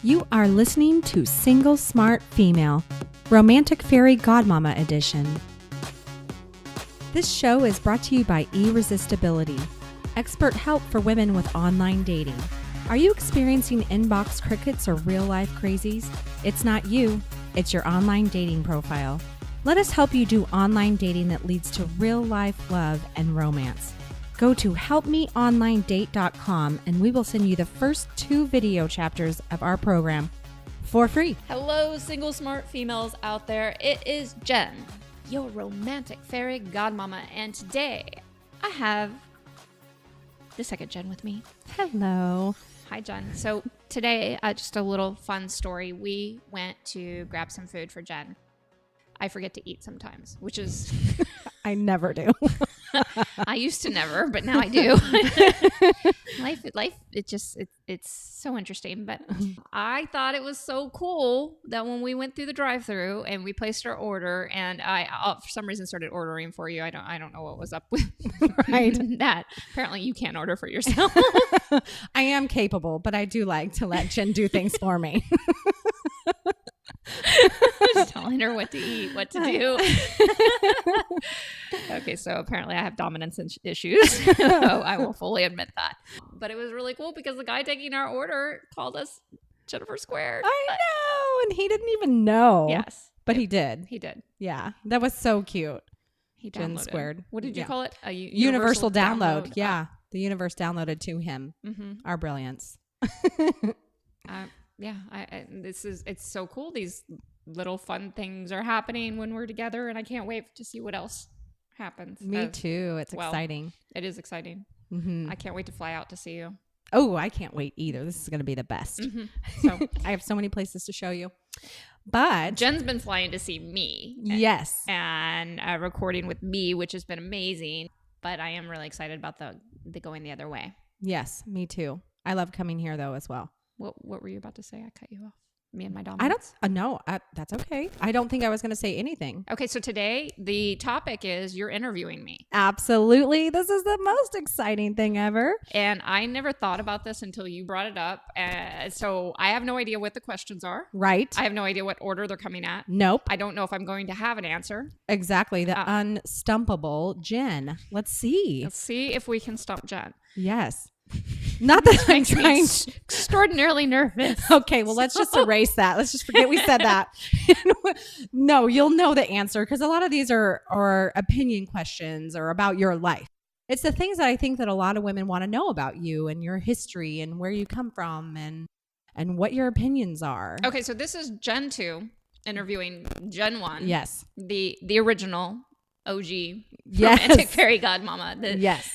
You are listening to Single Smart Female, Romantic Fairy Godmama Edition. This show is brought to you by Irresistibility, expert help for women with online dating. Are you experiencing inbox crickets or real-life crazies? It's not you, it's your online dating profile. Let us help you do online dating that leads to real-life love and romance. Go to helpmeonlinedate.com and we will send you the first 2 video chapters of our program for free. Hello, single smart females out there. It is Jen, your romantic fairy godmama, and today I have the second Jen with me. Hello. Hi, Jen. So today, just a little fun story. We went to grab some food for Jen. I forget to eat sometimes, which is... I never do. I used to never, but now I do. life, it's so interesting. But I thought it was so cool that when we went through the drive-thru and we placed our order, and I for some reason started ordering for you. I don't know what was up with that. Apparently, you can't order for yourself. I am capable, but I do like to let Jen do things for me. Just telling her what to eat, what to do. Okay, so apparently I have dominance issues. So I will fully admit that. But it was really cool because the guy taking our order called us Jennifer Squared. I know, and he didn't even know. Yes. But he did. He did. Yeah, that was so cute. He downloaded. Jen Squared. What did you call it? A universal download. Yeah, the universe downloaded to him. Our brilliance. Yeah, it's so cool. These little fun things are happening when we're together, and I can't wait to see what else happens. Me too. It's exciting. It is exciting. I can't wait to fly out to see you. Oh, I can't wait either. This is going to be the best. So I have so many places to show you. But Jen's been flying to see me. Yes. And recording with me, which has been amazing. But I am really excited about the going the other way. Yes, me too. I love coming here though as well. What were you about to say? I cut you off. Me and my dominance. That's okay. I don't think I was going to say anything. Okay, so today the topic is you're interviewing me. Absolutely. This is the most exciting thing ever. And I never thought about this until you brought it up. So I have no idea what the questions are. Right. I have no idea what order they're coming at. Nope. I don't know if I'm going to have an answer. Exactly. The unstumpable Jen. Let's see. Let's see if we can stump Jen. Yes. Not that I'm trying. Extraordinarily nervous. Okay, well, let's just erase that. Let's just forget we said that. No, you'll know the answer because a lot of these are opinion questions or about your life. It's the things that I think that a lot of women want to know about you and your history and where you come from and what your opinions are. Okay, so this is Gen 2 interviewing Gen 1. Yes. The original OG romantic fairy godmama.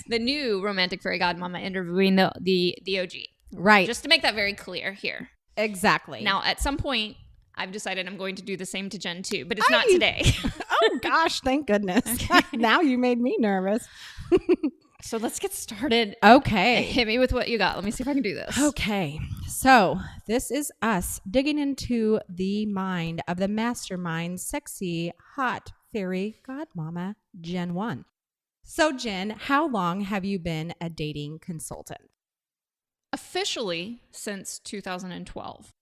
The new romantic fairy godmama interviewing the OG. Right. Just to make that very clear here. Exactly. Now, at some point, I've decided I'm going to do the same to Gen 2, but it's not today. Oh, gosh. Thank goodness. Okay. Now you made me nervous. So let's get started. Okay. Hit me with what you got. Let me see if I can do this. Okay. So this is us digging into the mind of the mastermind, sexy, hot fairy godmama, Gen 1. So Jen, how long have you been a dating consultant? Officially since 2012.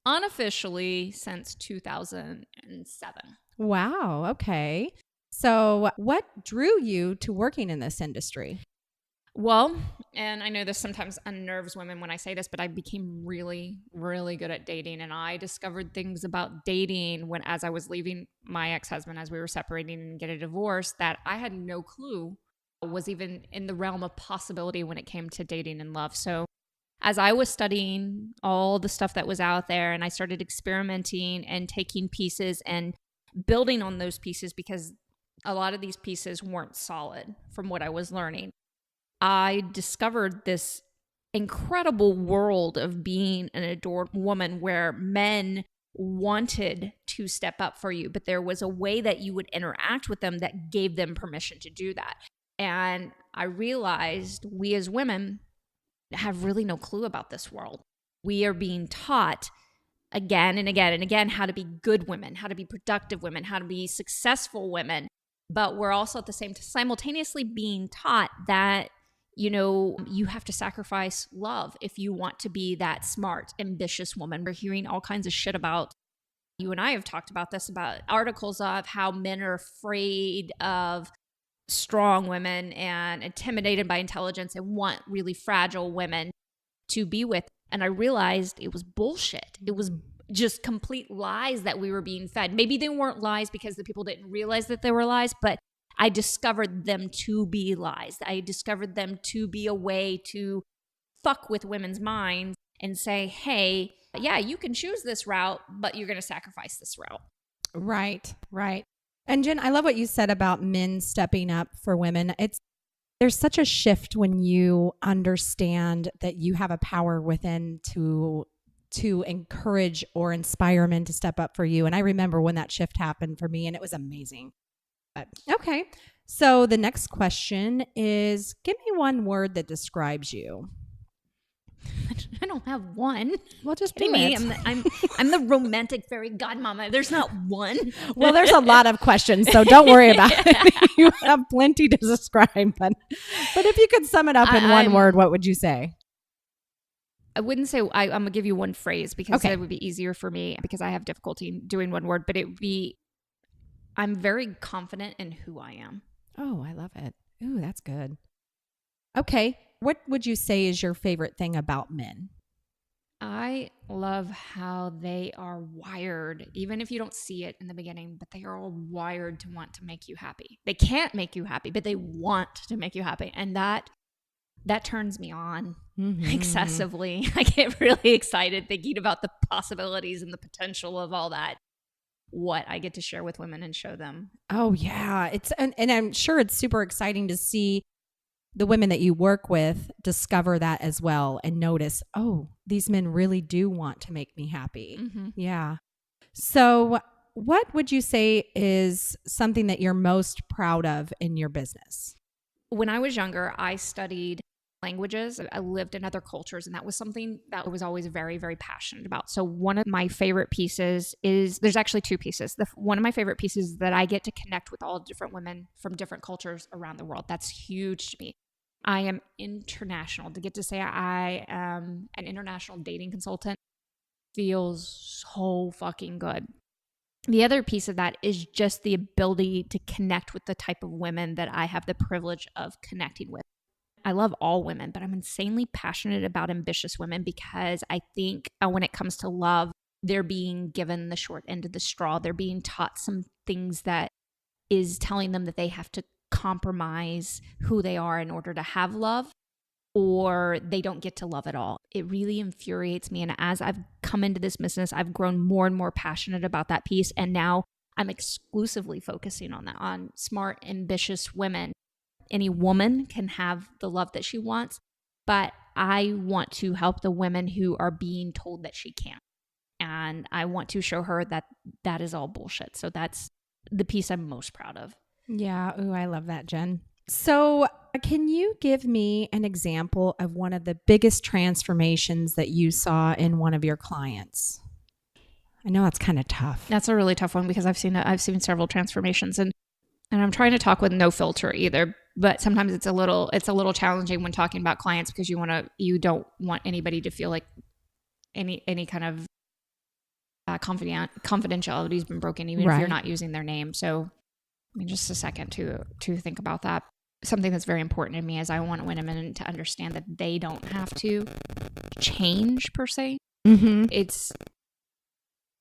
Unofficially since 2007. Wow. Okay. So what drew you to working in this industry? Well, and I know this sometimes unnerves women when I say this, but I became really, really good at dating. And I discovered things about dating as I was leaving my ex-husband, as we were separating and get a divorce, that I had no clue was even in the realm of possibility when it came to dating and love. So as I was studying all the stuff that was out there, and I started experimenting and taking pieces and building on those pieces, because a lot of these pieces weren't solid from what I was learning, I discovered this incredible world of being an adored woman where men wanted to step up for you, but there was a way that you would interact with them that gave them permission to do that. And I realized we as women have really no clue about this world. We are being taught again and again and again how to be good women, how to be productive women, how to be successful women. But we're also at the same time simultaneously being taught that you have to sacrifice love if you want to be that smart, ambitious woman. We're hearing all kinds of shit about, you and I have talked about this, about articles of how men are afraid of strong women and intimidated by intelligence and want really fragile women to be with. And I realized it was bullshit. It was just complete lies that we were being fed. Maybe they weren't lies because the people didn't realize that they were lies, but I discovered them to be lies. I discovered them to be a way to fuck with women's minds and say, hey, yeah, you can choose this route, but you're going to sacrifice this route. Right, right. And Jen, I love what you said about men stepping up for women. There's such a shift when you understand that you have a power within to encourage or inspire men to step up for you. And I remember when that shift happened for me, and it was amazing. But, okay. So the next question is, give me one word that describes you. I don't have one. Well, just do me. it. I'm the romantic fairy godmama. There's not one. Well, there's a lot of questions, so don't worry about it. You have plenty to describe. But if you could sum it up in one word, what would you say? I wouldn't say I'm going to give you one phrase because it would be easier for me because I have difficulty doing one word, but it would be, I'm very confident in who I am. Oh, I love it. Ooh, that's good. Okay. What would you say is your favorite thing about men? I love how they are wired, even if you don't see it in the beginning, but they are all wired to want to make you happy. They can't make you happy, but they want to make you happy. And that turns me on excessively. I get really excited thinking about the possibilities and the potential of all that, what I get to share with women and show them. Oh, yeah. And I'm sure it's super exciting to see the women that you work with discover that as well and notice, oh, these men really do want to make me happy. Mm-hmm. Yeah. So what would you say is something that you're most proud of in your business? When I was younger, I studied languages. I lived in other cultures, and that was something that I was always very, very passionate about. So one of my favorite pieces there's actually two pieces. One of my favorite pieces is that I get to connect with all different women from different cultures around the world. That's huge to me. I am international. To get to say I am an international dating consultant feels so fucking good. The other piece of that is just the ability to connect with the type of women that I have the privilege of connecting with. I love all women, but I'm insanely passionate about ambitious women because I think when it comes to love, they're being given the short end of the straw. They're being taught some things that is telling them that they have to compromise who they are in order to have love, or they don't get to love at all. It really infuriates me. And as I've come into this business, I've grown more and more passionate about that piece. And now I'm exclusively focusing on that, on smart, ambitious women. Any woman can have the love that she wants, but I want to help the women who are being told that she can't. And I want to show her that that is all bullshit. So that's the piece I'm most proud of. Yeah. Ooh, I love that, Jen. So can you give me an example of one of the biggest transformations that you saw in one of your clients? I know that's kind of tough. That's a really tough one because I've seen several transformations, and I'm trying to talk with no filter either. But sometimes it's a little challenging when talking about clients because you don't want anybody to feel like any kind of confidentiality has been broken, even if you're not using their name. So, I mean, just a second to think about that. Something that's very important to me is I want women to understand that they don't have to change per se. Mm-hmm. It's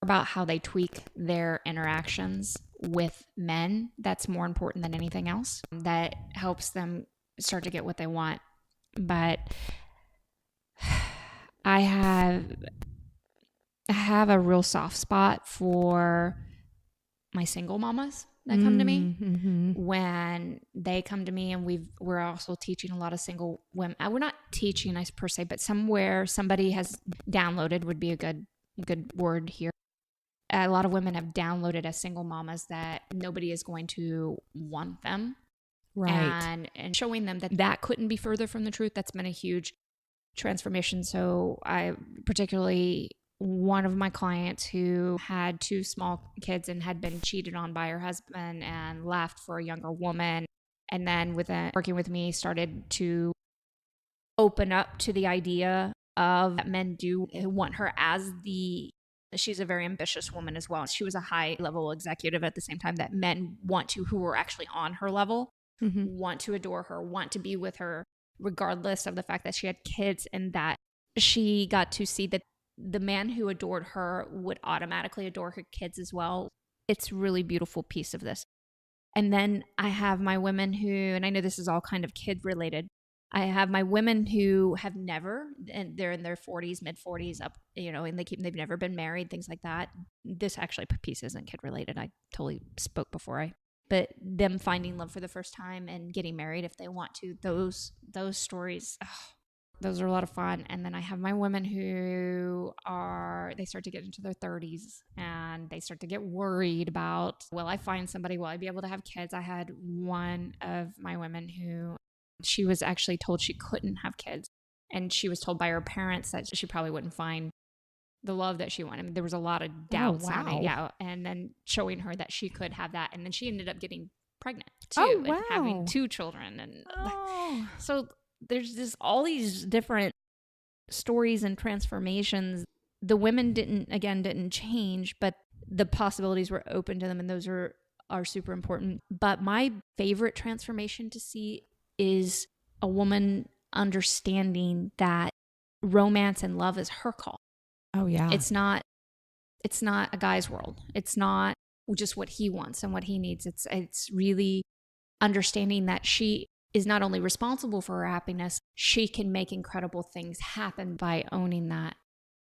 about how they tweak their interactions with men. That's more important than anything else. That helps them start to get what they want. But I have a real soft spot for my single mamas that come to me. Mm-hmm. When they come to me, and we're also teaching a lot of single women. We're not teaching per se, but somewhere somebody has downloaded would be a good word here. A lot of women have downloaded as single mamas that nobody is going to want them. Right. And showing them that couldn't be further from the truth. That's been a huge transformation. So I particularly, one of my clients who had 2 small kids and had been cheated on by her husband and left for a younger woman, and then working with me started to open up to the idea of that men do want her as she's a very ambitious woman as well. She was a high level executive at the same time that men who are actually on her level, want to adore her, want to be with her, regardless of the fact that she had kids, and that she got to see that the man who adored her would automatically adore her kids as well. It's a really beautiful piece of this. And then I have my women who, and I know this is all kind of kid related, I have my women who have never, and they're in their 40s, mid 40s up, and they've never been married, things like that. This actually piece isn't kid related. I totally spoke before but them finding love for the first time and getting married if they want to, those stories, those are a lot of fun. And then I have my women who they start to get into their 30s and they start to get worried about, will I find somebody? Will I be able to have kids? I had one of my women who she was actually told she couldn't have kids. And she was told by her parents that she probably wouldn't find the love that she wanted. I mean, there was a lot of doubts on it. Yeah. And then showing her that she could have that. And then she ended up getting pregnant too, and having 2 children. And so there's just all these different stories and transformations. The women didn't change, but the possibilities were open to them. And those are super important. But my favorite transformation to see is a woman understanding that romance and love is her call. Oh yeah. It's not a guy's world. It's not just what he wants and what he needs. It's really understanding that she is not only responsible for her happiness, she can make incredible things happen by owning that.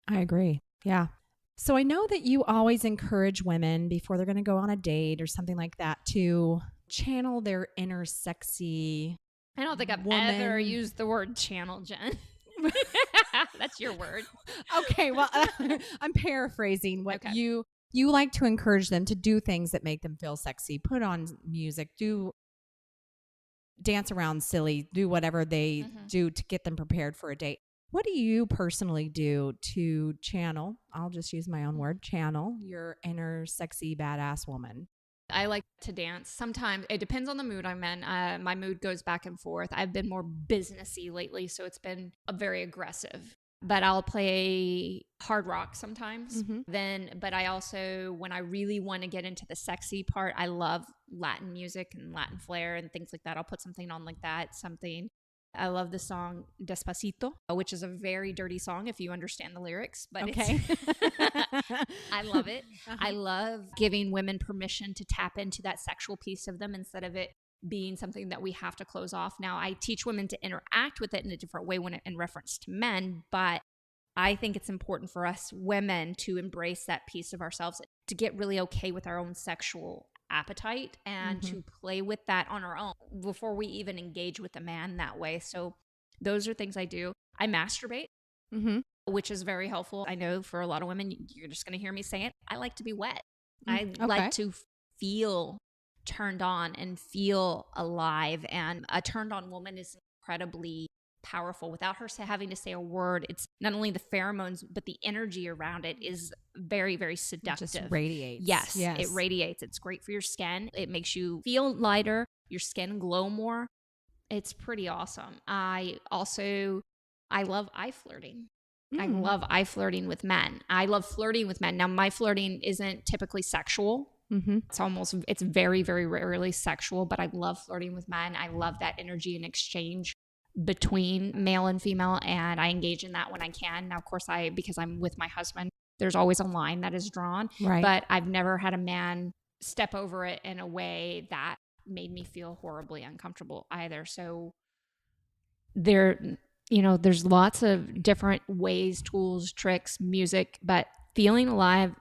I agree. Yeah. So I know that you always encourage women before they're going to go on a date or something like that to channel their inner sexy. I don't think I've ever used the word channel, Jen. That's your word. Okay, well, I'm paraphrasing what you like to encourage them to do things that make them feel sexy. Put on music, dance around silly, do whatever they do to get them prepared for a date. What do you personally do to channel, I'll just use my own word, channel your inner sexy badass woman? I like to dance. Sometimes it depends on the mood I'm in. My mood goes back and forth. I've been more businessy lately, so it's been very aggressive. But I'll play hard rock sometimes. But I also, when I really want to get into the sexy part, I love Latin music and Latin flair and things like that. I'll put something on like that. I love the song Despacito, which is a very dirty song if you understand the lyrics. But okay. I love it. I love giving women permission to tap into that sexual piece of them instead of it being something that we have to close off. Now, I teach women to interact with it in a different way in reference to men, but I think it's important for us women to embrace that piece of ourselves, to get really okay with our own sexual appetite and to play with that on our own before we even engage with a man that way. So those are things I do. I masturbate, which is very helpful. I know for a lot of women, you're just going to hear me say it. I like to be wet. I like to feel turned on and feel alive. And a turned on woman is incredibly powerful without her having to say a word. It's not only the pheromones, but the energy around it is very, very seductive. It just radiates. Yes, it radiates. It's great for your skin. It makes you feel lighter, your skin glow more. It's pretty awesome. I love eye flirting. I love eye flirting with men. I love flirting with men. Now, my flirting isn't typically sexual. It's very, very rarely sexual, but I love flirting with men. I love that energy and exchange between male and female, and I engage in that when I can. Now, of course, because I'm with my husband, there's always a line that is drawn, but I've never had a man step over it in a way that made me feel horribly uncomfortable either. So there's lots of different ways, tools, tricks, music, but feeling alive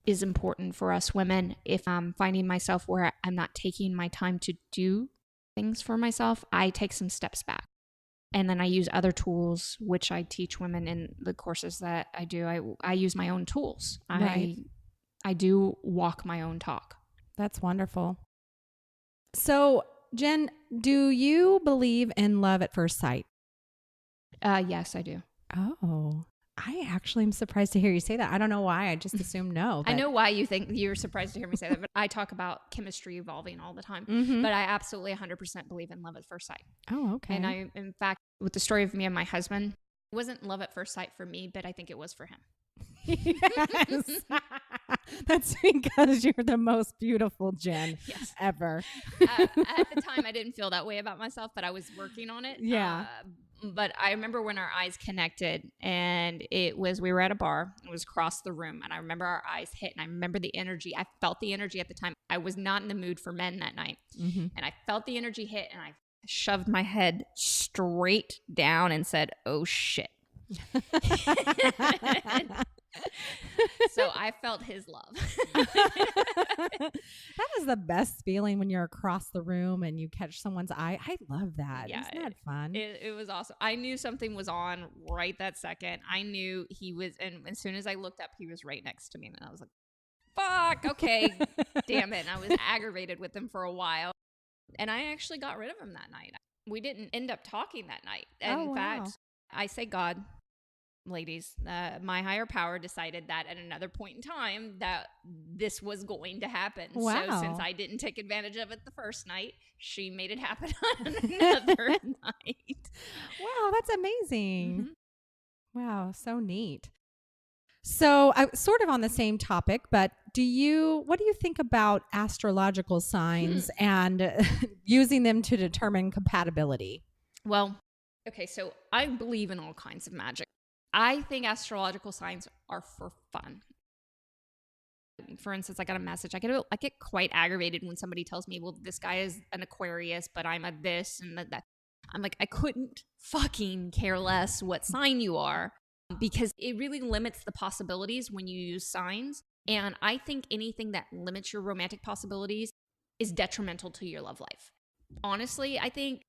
is important for us women. If I'm finding myself where I'm not taking my time to do things for myself, I take some steps back. And then I use other tools, which I teach women in the courses that I do. I use my own tools. I do walk my own talk. That's wonderful. So, Jen, do you believe in love at first sight? Yes, I do. Oh, I actually am surprised to hear you say that. I don't know why. I just assumed no. I know why you think you're surprised to hear me say that, but I talk about chemistry evolving all the time. But I absolutely 100% believe in love at first sight. Oh, okay. And in fact, with the story of me and my husband, it wasn't love at first sight for me, but I think it was for him. Yes. That's because you're the most beautiful Jenn ever. At the time, I didn't feel that way about myself, but I was working on it. Yeah. But I remember when our eyes connected, and we were at a bar. It was across the room, and I remember our eyes hit, and I remember the energy. I felt the energy at the time. I was not in the mood for men that night, and I felt the energy hit, and I shoved my head straight down and said, "Oh shit." So I felt his love. That is the best feeling when you're across the room and you catch someone's eye. I love that. Yeah, Isn't that fun? It was awesome. I knew something was on right that second. I knew he was, and as soon as I looked up, he was right next to me. And I was like, fuck, okay, damn it. And I was aggravated with him for a while. And I actually got rid of him that night. We didn't end up talking that night. And in fact, I say God, ladies, my higher power decided that at another point in time that this was going to happen. Wow. So since I didn't take advantage of it the first night, she made it happen on another night. Wow, that's amazing. Wow, so neat. So I sort of on the same topic, but what do you think about astrological signs and using them to determine compatibility? Well, okay, so I believe in all kinds of magic. I think astrological signs are for fun. For instance, I got a message. I get quite aggravated when somebody tells me, well, this guy is an Aquarius, but I'm a this and that. I'm like, I couldn't fucking care less what sign you are, because it really limits the possibilities when you use signs. And I think anything that limits your romantic possibilities is detrimental to your love life. Honestly, I think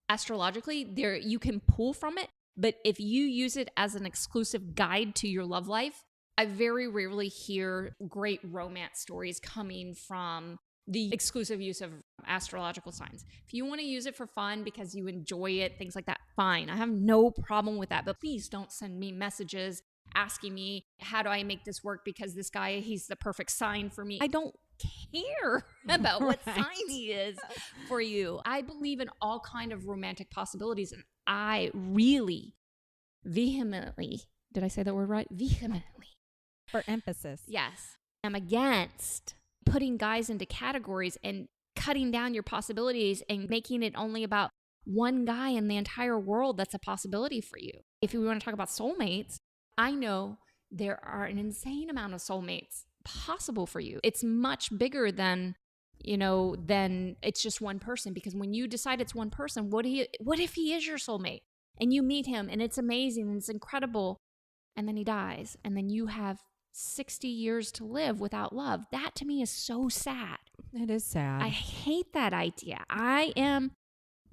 astrologically, you can pull from it. But if you use it as an exclusive guide to your love life, I very rarely hear great romance stories coming from the exclusive use of astrological signs. If you want to use it for fun because you enjoy it, things like that, fine. I have no problem with that. But please don't send me messages asking me, how do I make this work? Because this guy, he's the perfect sign for me. I don't care about what sign he is for you. I believe in all kind of romantic possibilities, and I really vehemently, did I say that word right? Vehemently. For emphasis. Yes. I'm against putting guys into categories and cutting down your possibilities and making it only about one guy in the entire world that's a possibility for you. If we want to talk about soulmates, I know there are an insane amount of soulmates possible for you. It's much bigger than it's just one person, because when you decide it's one person, what if he is your soulmate and you meet him and it's amazing and it's incredible, and then he dies and then you have 60 years to live without love? That to me is so sad. It is sad. I hate that idea. I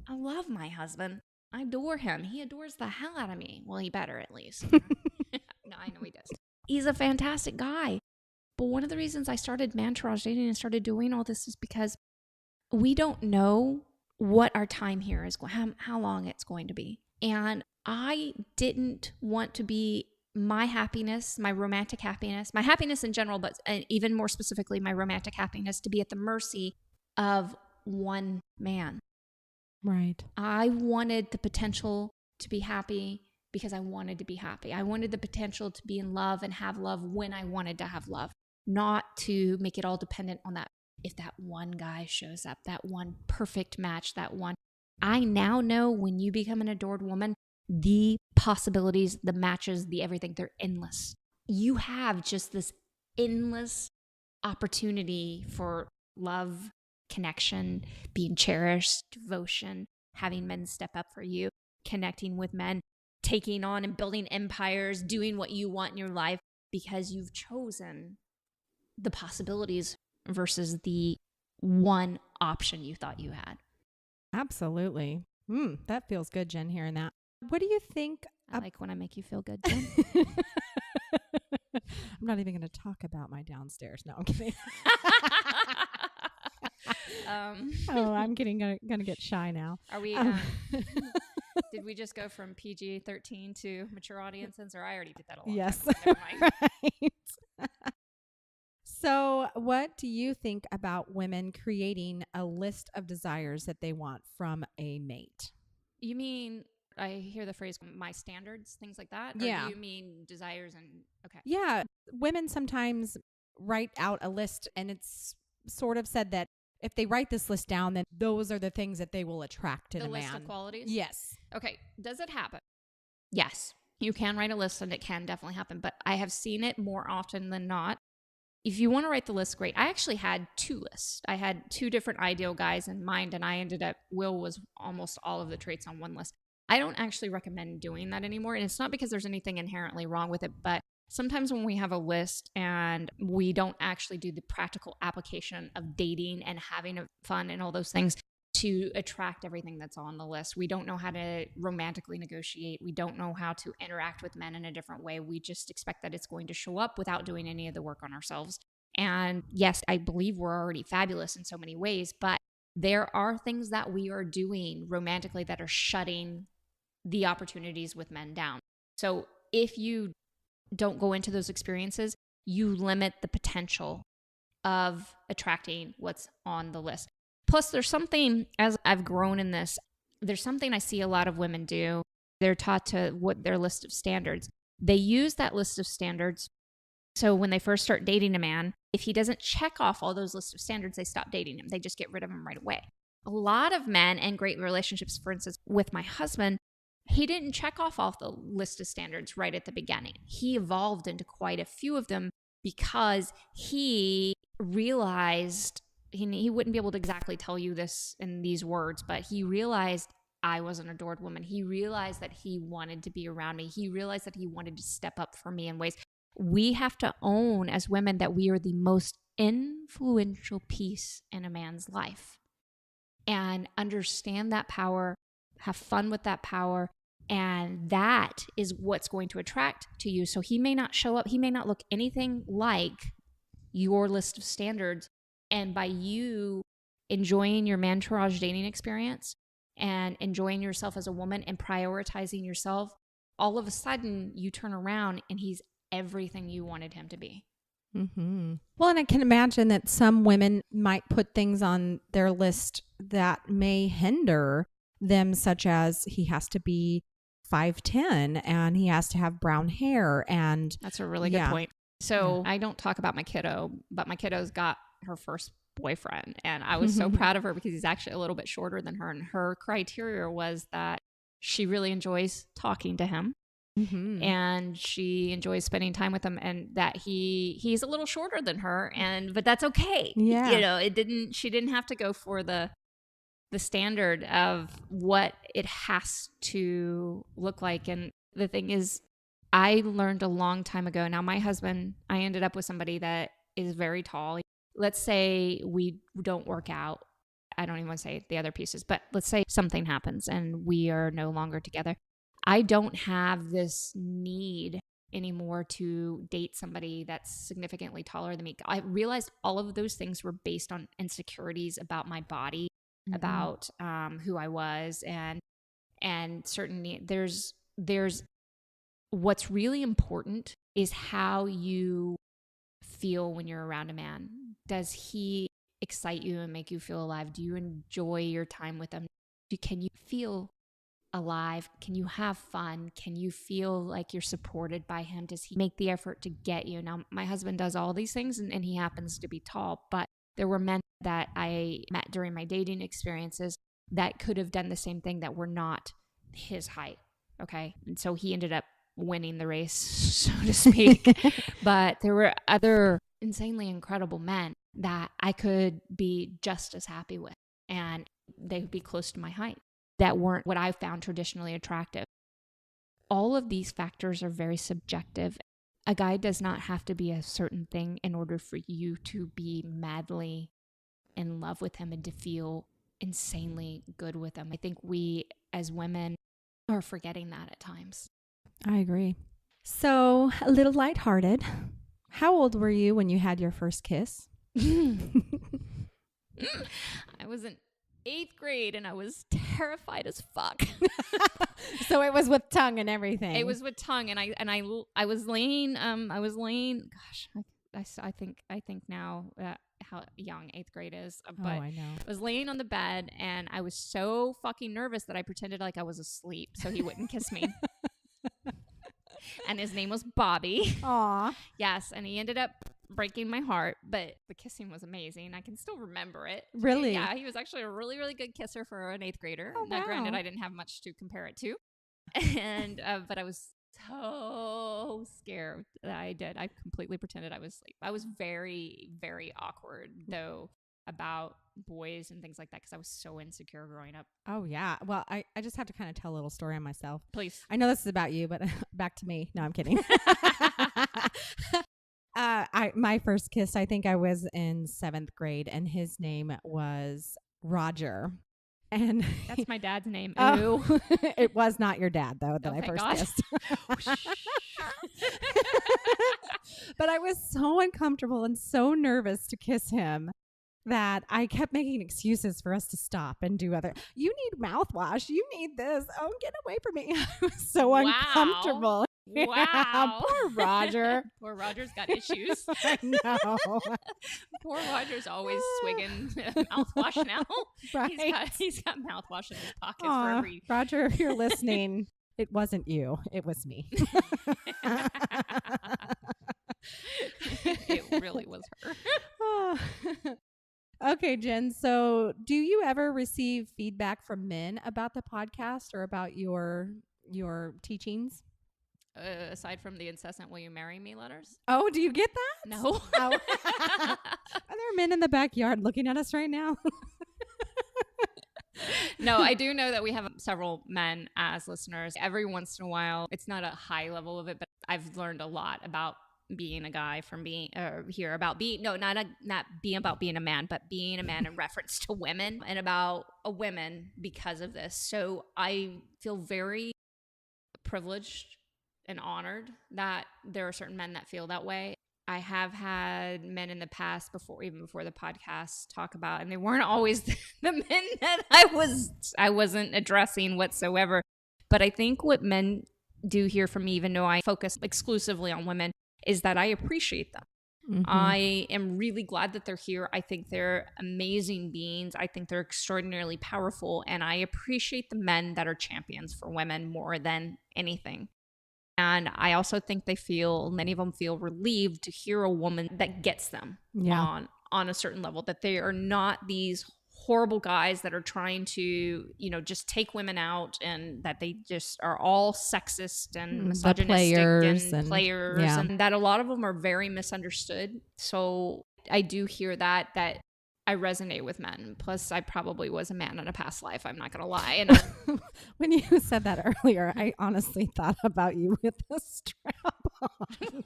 love my husband. I adore him. He adores the hell out of me. Well, he better at least. No, I know he does. He's a fantastic guy. But one of the reasons I started mantourage dating and started doing all this is because we don't know what our time here is, how long it's going to be. And I didn't want to be my happiness, my romantic happiness, my happiness in general, but even more specifically, my romantic happiness, to be at the mercy of one man. Right. I wanted the potential to be happy because I wanted to be happy. I wanted the potential to be in love and have love when I wanted to have love, not to make it all dependent on that. If that one guy shows up, that one perfect match, that one. I now know when you become an adored woman, the possibilities, the matches, the everything, they're endless. You have just this endless opportunity for love, connection, being cherished, devotion, having men step up for you, connecting with men, taking on and building empires, doing what you want in your life because you've chosen the possibilities versus the one option you thought you had. Absolutely. That feels good, Jenn, hearing that. What do you think? I like when I make you feel good, Jenn. I'm not even going to talk about my downstairs. No, I'm kidding. I'm going to get shy now. Are we? Did we just go from PG-13 to mature audiences, or I already did that a long time ago? Never mind. Right. So, what do you think about women creating a list of desires that they want from a mate? You mean I hear the phrase my standards, things like that. Yeah. Or do you mean desires and okay. Yeah. Women sometimes write out a list, and it's sort of said that if they write this list down, then those are the things that they will attract in The a list man. of qualities? Yes. Okay. Does it happen? Yes. You can write a list and it can definitely happen, but I have seen it more often than not. If you want to write the list, great. I actually had 2 lists. I had 2 different ideal guys in mind, and I ended up, Will was almost all of the traits on one list. I don't actually recommend doing that anymore. And it's not because there's anything inherently wrong with it, but sometimes when we have a list and we don't actually do the practical application of dating and having fun and all those things to attract everything that's on the list, we don't know how to romantically negotiate. We don't know how to interact with men in a different way. We just expect that it's going to show up without doing any of the work on ourselves. And yes, I believe we're already fabulous in so many ways, but there are things that we are doing romantically that are shutting the opportunities with men down. So if you don't go into those experiences, you limit the potential of attracting what's on the list. Plus, there's something, as I've grown in this, there's something I see a lot of women do. They're taught to what their list of standards. They use that list of standards. So when they first start dating a man, if he doesn't check off all those lists of standards, they stop dating him. They just get rid of him right away. A lot of men and great relationships, for instance, with my husband, he didn't check off all the list of standards right at the beginning. He evolved into quite a few of them because he realized, he wouldn't be able to exactly tell you this in these words, but he realized I was an adored woman. He realized that he wanted to be around me. He realized that he wanted to step up for me in ways. We have to own as women that we are the most influential piece in a man's life and understand that power, have fun with that power. And that is what's going to attract to you. So he may not show up. He may not look anything like your list of standards. And by you enjoying your mantourage dating experience and enjoying yourself as a woman and prioritizing yourself, all of a sudden you turn around and he's everything you wanted him to be. Mm-hmm. Well, and I can imagine that some women might put things on their list that may hinder them, such as he has to be 5'10" and he has to have brown hair. And that's a really good point. So I don't talk about my kiddo, but my kiddo's got her first boyfriend. And I was so proud of her because he's actually a little bit shorter than her. And her criteria was that she really enjoys talking to him. Mm-hmm. And she enjoys spending time with him, and that he's a little shorter than her, but that's okay. Yeah. You know, she didn't have to go for the standard of what it has to look like. And the thing is, I learned a long time ago. Now, my husband, I ended up with somebody that is very tall. Let's say we don't work out. I don't even want to say the other pieces, but let's say something happens and we are no longer together. I don't have this need anymore to date somebody that's significantly taller than me. I realized all of those things were based on insecurities about my body, mm-hmm. about who I was, and certainly there's what's really important is how you feel when you're around a man. Does he excite you and make you feel alive? Do you enjoy your time with him? Can you feel alive? Can you have fun? Can you feel like you're supported by him? Does he make the effort to get you? Now, my husband does all these things and he happens to be tall, but there were men that I met during my dating experiences that could have done the same thing that were not his height. Okay. And so he ended up winning the race, so to speak. But there were other insanely incredible men that I could be just as happy with, and they would be close to my height, that weren't what I found traditionally attractive. All of these factors are very subjective. A guy does not have to be a certain thing in order for you to be madly in love with him and to feel insanely good with him. I think we as women are forgetting that at times. I agree. So, a little lighthearted. How old were you when you had your first kiss? I was in 8th grade and I was terrified as fuck. So it was with tongue and everything. It was with tongue, and I was laying. Gosh, I think now how young 8th grade is, but I know. I was laying on the bed and I was so fucking nervous that I pretended like I was asleep so he wouldn't kiss me. And his name was Bobby. Aw. Yes, and he ended up breaking my heart, but the kissing was amazing. I can still remember it. Really? Yeah, he was actually a really, really good kisser for an 8th grader. Oh, Now, wow. granted, I didn't have much to compare it to. And but I was so scared that I completely pretended I was asleep. I was very, very awkward though about boys and things like that because I was so insecure growing up. Oh, yeah. Well, I just have to kind of tell a little story on myself. Please. I know this is about you, but back to me. No, I'm kidding. My first kiss, I think I was in 7th grade, and his name was Roger. And that's my dad's name. Oh, it was not your dad, though, that I first kissed. But I was so uncomfortable and so nervous to kiss him that I kept making excuses for us to stop and do other. You need mouthwash. You need this. Oh, get away from me. I was so uncomfortable. Wow. Yeah, poor Roger. Poor Roger's got issues. I know. Poor Roger's always swigging mouthwash now. Right. He's got mouthwash in his pockets Aw, for every. Roger, if you're listening, it wasn't you. It was me. It really was her. Okay, Jen. So do you ever receive feedback from men about the podcast or about your teachings? Aside from the incessant "Will you marry me" letters? Oh, do you get that? No. Oh. Are there men in the backyard looking at us right now? No, I do know that we have several men as listeners. Every once in a while, it's not a high level of it, but I've learned a lot about being a guy from being here about being not being about being a man, but being a man in reference to women and about a women because of this. So I feel very privileged and honored that there are certain men that feel that way. I have had men in the past even before the podcast talk about, and they weren't always the men that I wasn't addressing whatsoever. But I think what men do hear from me, even though I focus exclusively on women, is that I appreciate them. Mm-hmm. I am really glad that they're here. I think they're amazing beings. I think they're extraordinarily powerful. And I appreciate the men that are champions for women more than anything. And I also think many of them feel relieved to hear a woman that gets them on a certain level, that they are not these horrible guys that are trying to, just take women out, and that they just are all sexist and misogynistic and players, and that a lot of them are very misunderstood. So I do hear that I resonate with men. Plus, I probably was a man in a past life. I'm not going to lie. And when you said that earlier, I honestly thought about you with a strap on.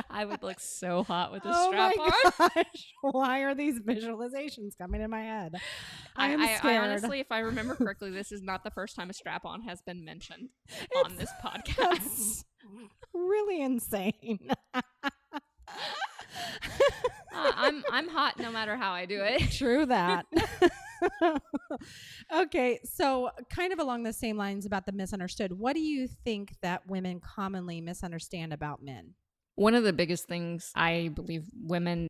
I would look so hot with a strap on. Gosh. Why are these visualizations coming in my head? I am scared. I honestly, if I remember correctly, this is not the first time a strap on has been mentioned on this podcast. That's really insane. I'm hot no matter how I do it. True that. Okay, so kind of along the same lines about the misunderstood, what do you think that women commonly misunderstand about men? One of the biggest things I believe women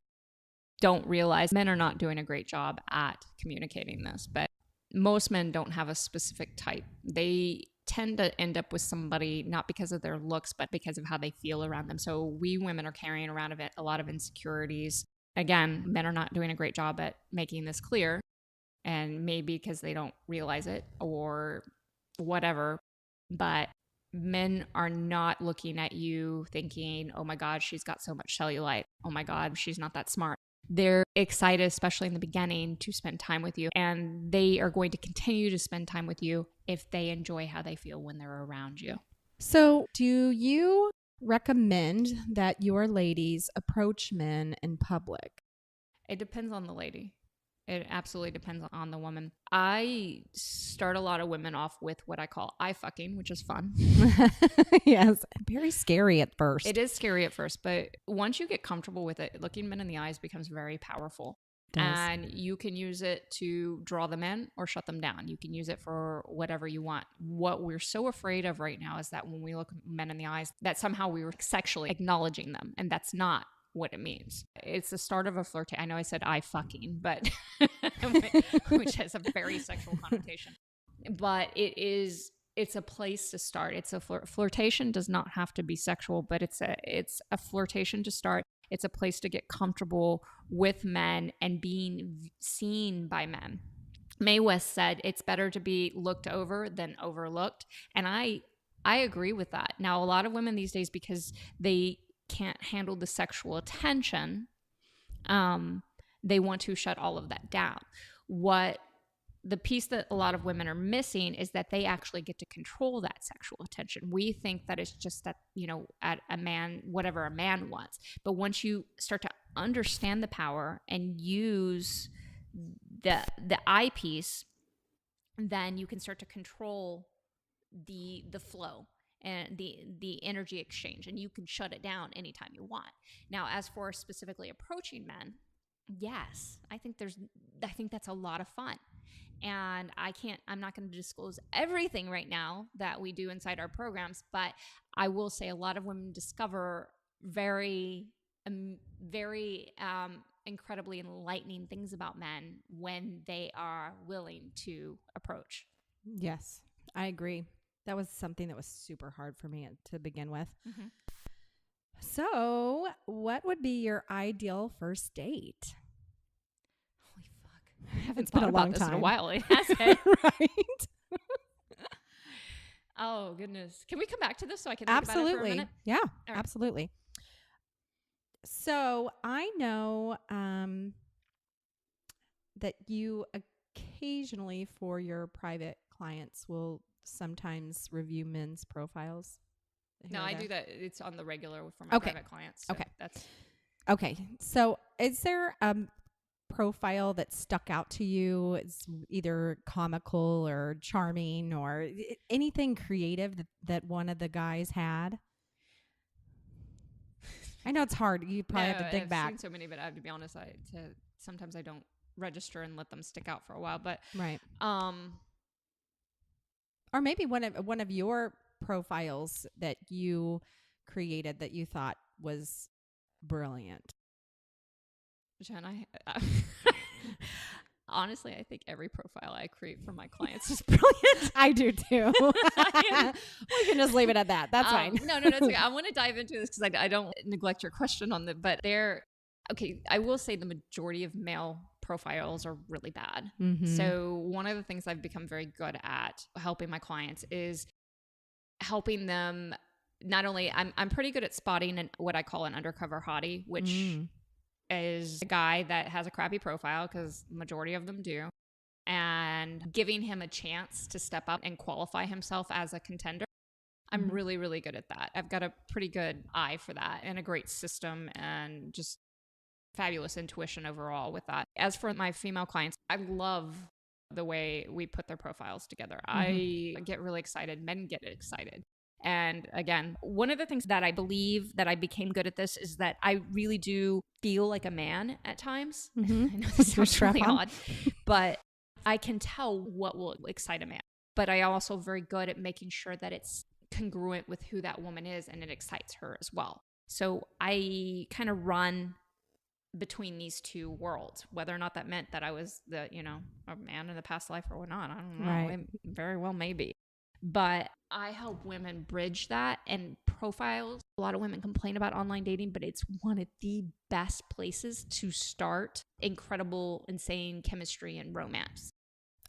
don't realize, men are not doing a great job at communicating this, but most men don't have a specific type. They tend to end up with somebody not because of their looks, but because of how they feel around them. So we women are carrying around a lot of insecurities. Again, men are not doing a great job at making this clear, and maybe because they don't realize it or whatever, but men are not looking at you thinking, oh my God, she's got so much cellulite. Oh my God, she's not that smart. They're excited, especially in the beginning, to spend time with you. And they are going to continue to spend time with you if they enjoy how they feel when they're around you. So do you recommend that your ladies approach men in public? It depends on the lady. It absolutely depends on the woman. I start a lot of women off with what I call eye fucking, which is fun. Yes. Very scary at first. It is scary at first, but once you get comfortable with it, looking men in the eyes becomes very powerful. And you can use it to draw them in or shut them down. You can use it for whatever you want. What we're so afraid of right now is that when we look men in the eyes, that somehow we were sexually acknowledging them. And that's not what it means. It's the start of a flirtation. I know I said I fucking, but which has a very sexual connotation. But it's a place to start. It's a flirtation does not have to be sexual, but it's a flirtation to start. It's a place to get comfortable with men and being seen by men. Mae West said it's better to be looked over than overlooked. And I agree with that. Now, a lot of women these days, because they can't handle the sexual attention, they want to shut all of that down. The piece that a lot of women are missing is that they actually get to control that sexual attention. We think that it's just that, at a man, whatever a man wants. But once you start to understand the power and use the eyepiece, then you can start to control the flow and the energy exchange, and you can shut it down anytime you want. Now, as for specifically approaching men, yes, I think that's a lot of fun. And I'm not going to disclose everything right now that we do inside our programs, but I will say a lot of women discover very, very incredibly enlightening things about men when they are willing to approach. Yes, I agree. That was something that was super hard for me to begin with. Mm-hmm. So, what would be your ideal first date? I haven't thought about this in a while. It has been. Right. Oh, goodness. Can we come back to this so I can think about it for a minute? Yeah, right. Absolutely. So I know that you occasionally, for your private clients, will sometimes review men's profiles. No, I do that. It's on the regular for my private clients. So okay. So is there profile that stuck out to you? It's either comical or charming or anything creative that one of the guys had? I know it's hard. You probably have to dig back. I've seen so many, but I have to be honest. Sometimes I don't register and let them stick out for a while. But right. Or maybe one of your profiles that you created that you thought was brilliant. Jenn, honestly, I think every profile I create for my clients is brilliant. I do too. We can just leave it at that. That's fine. No, that's okay. I want to dive into this because I don't neglect your question on but I will say the majority of male profiles are really bad. Mm-hmm. So one of the things I've become very good at helping my clients is helping them. Not only I'm pretty good at spotting what I call an undercover hottie, which is a guy that has a crappy profile, because the majority of them do, and giving him a chance to step up and qualify himself as a contender. I'm really, really good at that. I've got a pretty good eye for that and a great system and just fabulous intuition overall with that. As for my female clients, I love the way we put their profiles together. I get really excited. Men get excited. And again, one of the things that I believe that I became good at this is that I really do feel like a man at times. I know this sounds really odd, but I can tell what will excite a man. But I also very good at making sure that it's congruent with who that woman is and it excites her as well. So I kind of run between these two worlds, whether or not that meant that I was a man in the past life or not. I don't know. Right. It very well may be. But I help women bridge that, and profiles. A lot of women complain about online dating, but it's one of the best places to start incredible, insane chemistry and romance.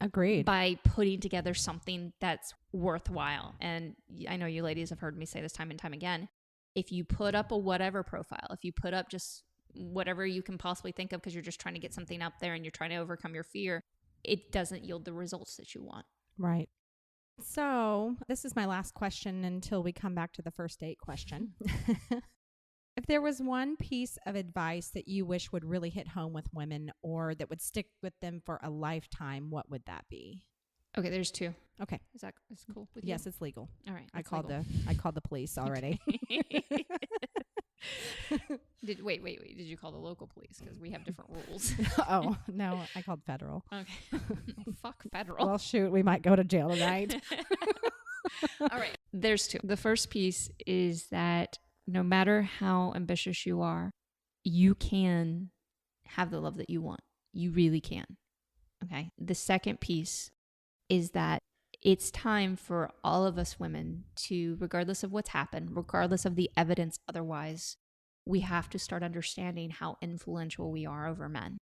Agreed. By putting together something that's worthwhile. And I know you ladies have heard me say this time and time again. If you put up a whatever profile, if you put up just whatever you can possibly think of because you're just trying to get something up there and you're trying to overcome your fear, it doesn't yield the results that you want. Right. So this is my last question until we come back to the first date question. If there was one piece of advice that you wish would really hit home with women or that would stick with them for a lifetime, what would that be? Okay, there's two. Okay. Is cool with you? Yes, it's legal. All right. I called the police already. Wait. Did you call the local police? Because we have different rules. Oh, no, I called federal. Okay. Fuck federal. Well, shoot, we might go to jail tonight. All right. There's two. The first piece is that no matter how ambitious you are, you can have the love that you want. You really can. Okay. The second piece is that it's time for all of us women to, regardless of what's happened, regardless of the evidence otherwise, we have to start understanding how influential we are over men.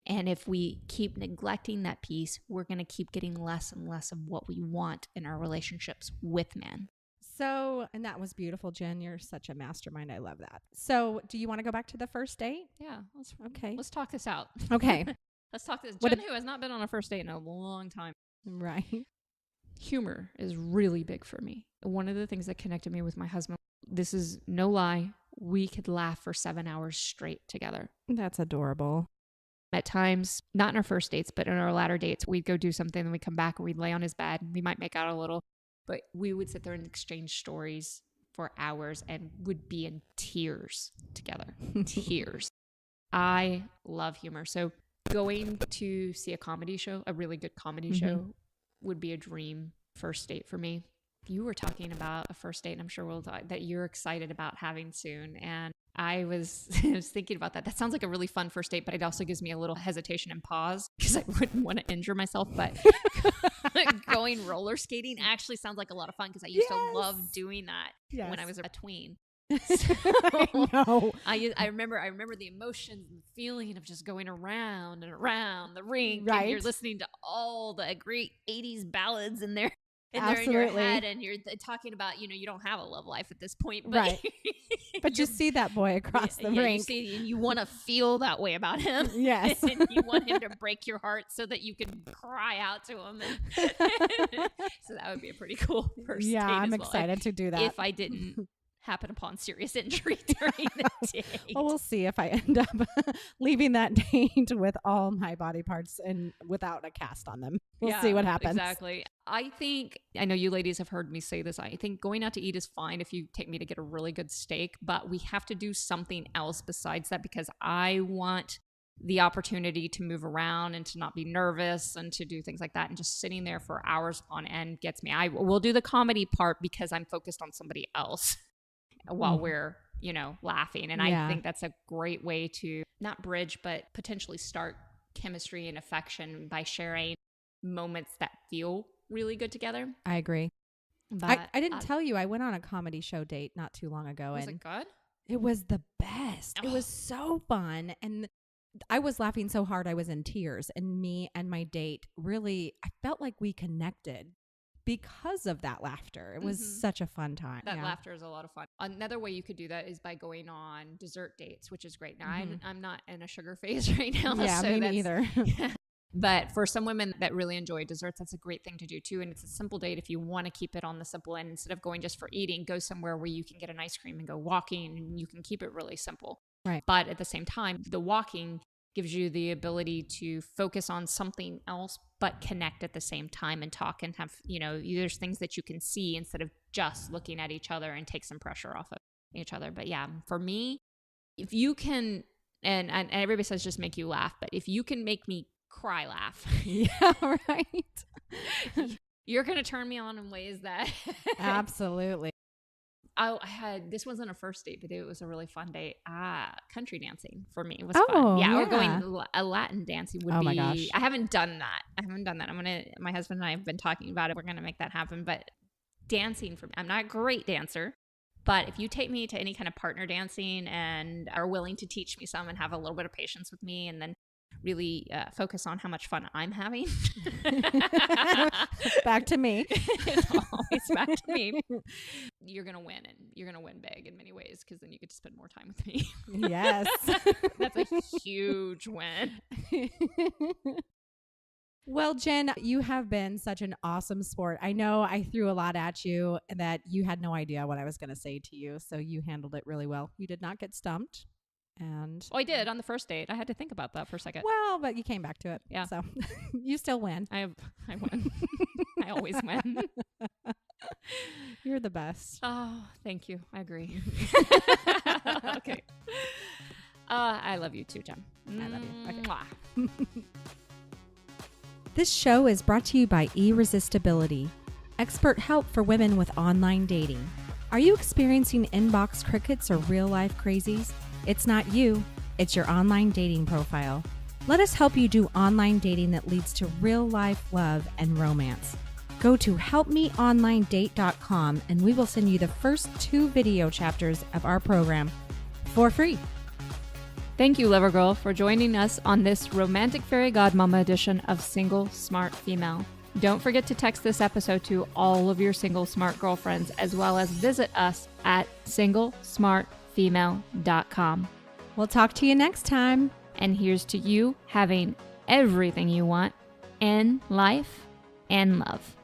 And if we keep neglecting that piece, we're going to keep getting less and less of what we want in our relationships with men. So, and that was beautiful, Jen. You're such a mastermind. I love that. So, do you want to go back to the first date? Yeah. Okay. Let's talk this out. Okay. Let's talk this. Jen, who has not been on a first date in a long time. Right. Humor is really big for me. One of the things that connected me with my husband, this is no lie, we could laugh for 7 hours straight together. That's adorable. At times, not in our first dates, but in our latter dates, we'd go do something and we'd come back and we'd lay on his bed and we might make out a little, but we would sit there and exchange stories for hours and would be in tears together. Tears. I love humor. So going to see a comedy show, a really good comedy show, would be a dream first date for me. You were talking about a first date, and I'm sure we'll talk that you're excited about having soon. And I was thinking about that. That sounds like a really fun first date, but it also gives me a little hesitation and pause because I wouldn't want to injure myself. But going roller skating actually sounds like a lot of fun because I used to love doing that when I was a tween. So I remember the emotions and the feeling of just going around and around the rink, and you're listening to all the great 80s ballads in there in your head, and you're talking about, you don't have a love life at this point, but but you see that boy across the rink, and you want to feel that way about him. Yes. And you want him to break your heart so that you can cry out to him. So that would be a pretty cool first date. I'm excited to do that if I didn't happen upon serious injury during the date. Well, we'll see if I end up leaving that date with all my body parts and without a cast on them. We'll see what happens. Exactly. I know you ladies have heard me say this. I think going out to eat is fine if you take me to get a really good steak, but we have to do something else besides that because I want the opportunity to move around and to not be nervous and to do things like that. And just sitting there for hours on end gets me. I will do the comedy part because I'm focused on somebody else while we're, laughing. And I think that's a great way to not bridge, but potentially start chemistry and affection by sharing moments that feel really good together. I agree. But I didn't tell you, I went on a comedy show date not too long ago. Was it good? It was the best. It was so fun. And I was laughing so hard I was in tears. And me and my date really, I felt like we connected because of that laughter. It was such a fun time. That laughter is a lot of fun. Another way you could do that is by going on dessert dates, which is great. Now, I'm not in a sugar phase right now. Yeah, so me neither. But for some women that really enjoy desserts, that's a great thing to do too. And it's a simple date if you want to keep it on the simple end. Instead of going just for eating, go somewhere where you can get an ice cream and go walking, and you can keep it really simple. Right. But at the same time, the walking gives you the ability to focus on something else, but connect at the same time and talk and have, there's things that you can see instead of just looking at each other and take some pressure off of each other. But yeah, for me, if you can, and everybody says just make you laugh, but if you can make me cry laugh. Yeah, right. You're going to turn me on in ways that. Absolutely. This wasn't a first date, but it was a really fun date. Country dancing for me was fun. Yeah, or going a Latin dancing would be. My gosh. I haven't done that. My husband and I have been talking about it. We're going to make that happen. But dancing for me, I'm not a great dancer, but if you take me to any kind of partner dancing and are willing to teach me some and have a little bit of patience with me and then really focus on how much fun I'm having. Back to me. It's always back to me. You're going to win, and you're going to win big in many ways because then you get to spend more time with me. Yes. That's a huge win. Well, Jen, you have been such an awesome sport. I know I threw a lot at you and that you had no idea what I was going to say to you, so you handled it really well. You did not get stumped. I did on the first date. I had to think about that for a second. Well, but you came back to it. Yeah. So you still win. I win. I always win. You're the best. Oh, thank you. I agree. Okay. I love you too, Jen. I love you. Okay. Mwah. This show is brought to you by Irresistibility, expert help for women with online dating. Are you experiencing inbox crickets or real-life crazies? It's not you. It's your online dating profile. Let us help you do online dating that leads to real-life love and romance. Go to helpmeonlinedate.com and we will send you the first 2 video chapters of our program for free. Thank you, Lover Girl, for joining us on this romantic fairy godmama edition of Single Smart Female. Don't forget to text this episode to all of your single smart girlfriends, as well as visit us at singlesmartfemale.com. We'll talk to you next time. And here's to you having everything you want in life and love.